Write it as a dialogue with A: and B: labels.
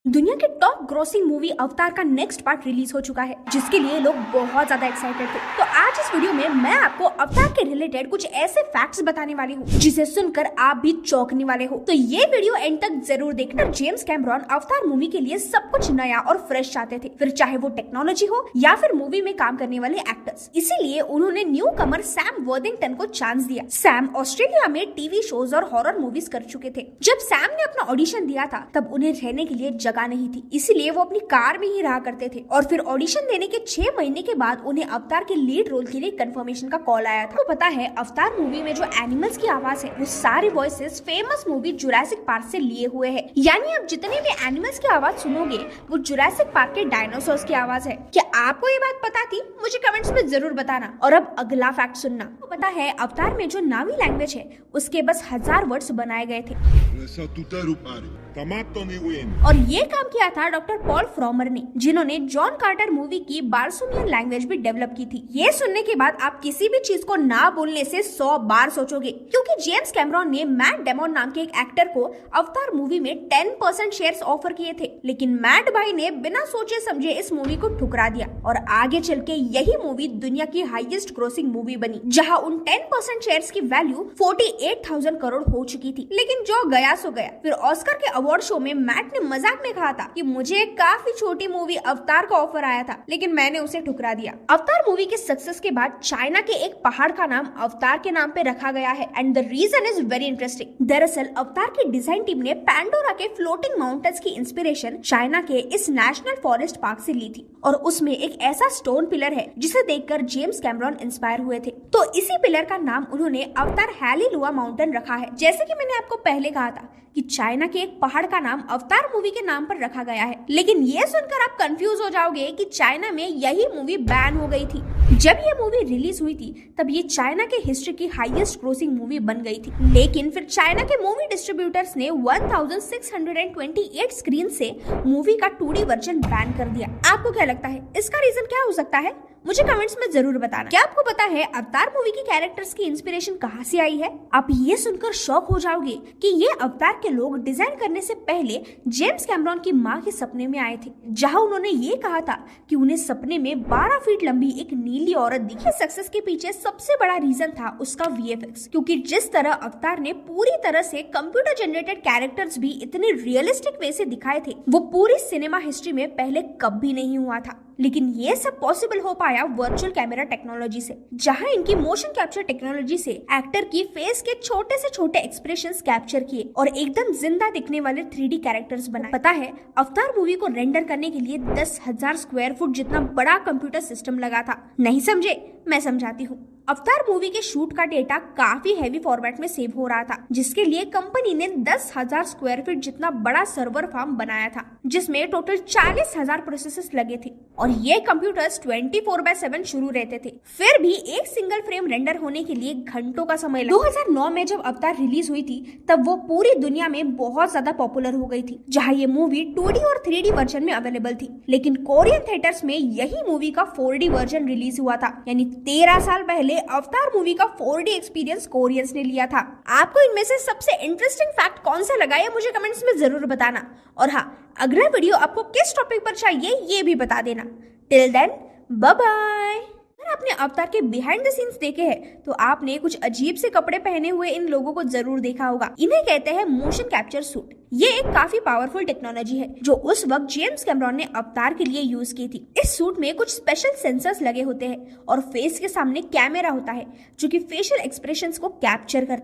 A: दुनिया की top grossing movie अवतार का नेक्स्ट पार्ट रिलीज हो चुका है, जिसके लिए लोग बहुत ज्यादा एक्साइटेड थे। तो आज इस वीडियो में मैं आपको अवतार के रिलेटेड कुछ ऐसे फैक्ट्स बताने वाली हूँ जिसे सुनकर आप भी चौंकने वाले हो। तो ये वीडियो एंड तक जरूर देखना। जेम्स कैमरॉन अवतार मूवी के लिए सब कुछ नया और फ्रेश चाहते थे, फिर चाहे वो टेक्नोलॉजी हो या फिर मूवी में काम करने वाले एक्टर्स। इसीलिए उन्होंने न्यू कमर सैम वर्थिंगटन को चांस दिया। सैम ऑस्ट्रेलिया में टीवी शोज और हॉरर मूवीज कर चुके थे। जब सैम ने अपना ऑडिशन दिया था तब उन्हें रहने के लिए जगह नहीं थी, इसलिए वो अपनी कार में ही रहा करते थे। और फिर ऑडिशन देने के 6 महीने के बाद उन्हें अवतार के लीड रोल के लिए कंफर्मेशन का कॉल आया था। तो पता है अवतार मूवी में जो एनिमल्स की आवाज है वो सारे voices famous movie Jurassic park से लिए हुए हैं। यानी अब जितने भी एनिमल्स की आवाज सुनोगे वो जुरासिक पार्क के डायनासोर्स की आवाज है। क्या आपको ये बात पता थी? मुझे कमेंट्स में जरूर बताना। और अब अगला फैक्ट सुनना। तो पता है अवतार में जो नावी लैंग्वेज है उसके बस 1000 वर्ड्स बनाए गए थे। और ये काम किया था डॉक्टर पॉल फ्रॉमर ने, जिन्होंने जॉन कार्टर मूवी की बार्सुमियन लैंग्वेज भी डेवलप की थी। ये सुनने के बाद आप किसी भी चीज को ना बोलने से 100 बार सोचोगे, क्योंकि जेम्स कैमरॉन ने मैट डेमन नाम के एक एक्टर को अवतार मूवी में 10% शेयर्स ऑफर किए थे, लेकिन मैट भाई ने बिना सोचे समझे इस मूवी को ठुकरा दिया और आगे चल के यही मूवी दुनिया की हाईएस्ट ग्रोसिंग मूवी बनी, जहां उन 10% शेयर्स की वैल्यू 48,000 करोड़ हो चुकी थी। लेकिन जो गया सो गया। फिर ऑस्कर के अवार्ड शो में मैट ने मजाक में कहा था कि मुझे एक काफी छोटी मूवी अवतार का ऑफर आया था, लेकिन मैंने उसे ठुकरा दिया। अवतार मूवी के सक्सेस के बाद चाइना के एक पहाड़ का नाम अवतार के नाम पे रखा गया है, and the reason is very interesting. दरअसल अवतार की डिजाइन टीम ने पैंडोरा के फ्लोटिंग माउंटेन्स की इंस्पिरेशन चाइना के इस नेशनल फॉरेस्ट पार्क से ली थी, और उसमें एक ऐसा स्टोन पिलर है जिसे देखकर जेम्स कैमरॉन इंस्पायर हुए थे। तो इसी पिलर का नाम उन्होंने अवतार हैलीलुआ माउंटेन रखा है। जैसे कि मैंने आपको पहले कहा था कि चाइना के एक पहाड़ का नाम अवतार मूवी के नाम पर रखा गया है, लेकिन ये सुनकर आप कंफ्यूज हो जाओगे कि चाइना में यही मूवी बैन हो गई थी। जब ये मूवी रिलीज हुई थी तब ये चाइना के हिस्ट्री की हाईएस्ट ग्रोसिंग मूवी बन गई थी, लेकिन फिर चाइना के मूवी डिस्ट्रीब्यूटर्स ने 1628 स्क्रीन से मूवी का 2D वर्जन बैन कर दिया। आपको क्या लगता है इसका रीजन क्या हो सकता है? मुझे कमेंट्स में जरूर बताना। क्या आपको पता है अवतार मूवी की कैरेक्टर्स की इंस्पिरेशन कहाँ से आई है? आप ये सुनकर शॉक हो जाओगे कि ये अवतार के लोग डिजाइन करने से पहले जेम्स कैमरॉन की माँ के सपने में आए थे, जहाँ उन्होंने ये कहा था कि उन्हें सपने में 12 फीट लंबी एक नीली औरत दिखी। सक्सेस के पीछे सबसे बड़ा रीजन था उसका VFX, क्योंकि जिस तरह अवतार ने पूरी तरह से कंप्यूटर जनरेटेड कैरेक्टर्स भी इतने रियलिस्टिक वे से दिखाए थे, वो पूरी सिनेमा हिस्ट्री में पहले कभी नहीं हुआ था। लेकिन ये सब पॉसिबल हो पाया वर्चुअल कैमरा टेक्नोलॉजी से, जहां इनकी मोशन कैप्चर टेक्नोलॉजी से एक्टर की फेस के छोटे से छोटे एक्सप्रेशंस कैप्चर किए और एकदम जिंदा दिखने वाले 3D कैरेक्टर्स बनाए। पता है अवतार मूवी को रेंडर करने के लिए 10,000 स्क्वायर फुट जितना बड़ा कंप्यूटर सिस्टम लगा था। नहीं समझे? मैं समझाती हूँ। अवतार मूवी के शूट का डेटा काफी हैवी फॉर्मेट में सेव हो रहा था, जिसके लिए कंपनी ने 10,000 स्क्वायर फीट जितना बड़ा सर्वर फार्म बनाया था, जिसमें टोटल 40,000 प्रोसेसर्स लगे थे, और ये कंप्यूटर्स 24/7 शुरू रहते थे। फिर भी एक सिंगल फ्रेम रेंडर होने के लिए घंटों का समय लगा। 2009 में जब अवतार रिलीज हुई थी तब वो पूरी दुनिया में बहुत ज्यादा पॉपुलर हो गई थी, जहाँ ये मूवी 2D और 3D वर्जन में अवेलेबल थी। लेकिन कोरियन थिएटर्स में यही मूवी का 4D वर्जन रिलीज हुआ था, यानी 13 साल पहले अवतार मूवी का 4D एक्सपीरियंस कोरियंस ने लिया था। आपको इनमें से सबसे इंटरेस्टिंग फैक्ट कौन सा लगा ये मुझे कमेंट्स में जरूर बताना। और हाँ, अगला वीडियो आपको किस टॉपिक पर चाहिए ये भी बता देना। Till then bye bye. अगर आपने अवतार के बिहाइंड द सीन्स देखे हैं तो आपने कुछ अजीब से कपड़े पहने हुए इन लोगों को जरूर देखा होगा। इन्हें कहते हैं मोशन कैप्चर सूट। ये एक काफी पावरफुल टेक्नोलॉजी है जो उस वक्त जेम्स कैमरॉन ने अवतार के लिए यूज की थी। इस सूट में कुछ स्पेशल सेंसर्स लगे होते हैं और फेस के सामने कैमरा होता है जो कि फेशियल एक्सप्रेशंस को कैप्चर करता है।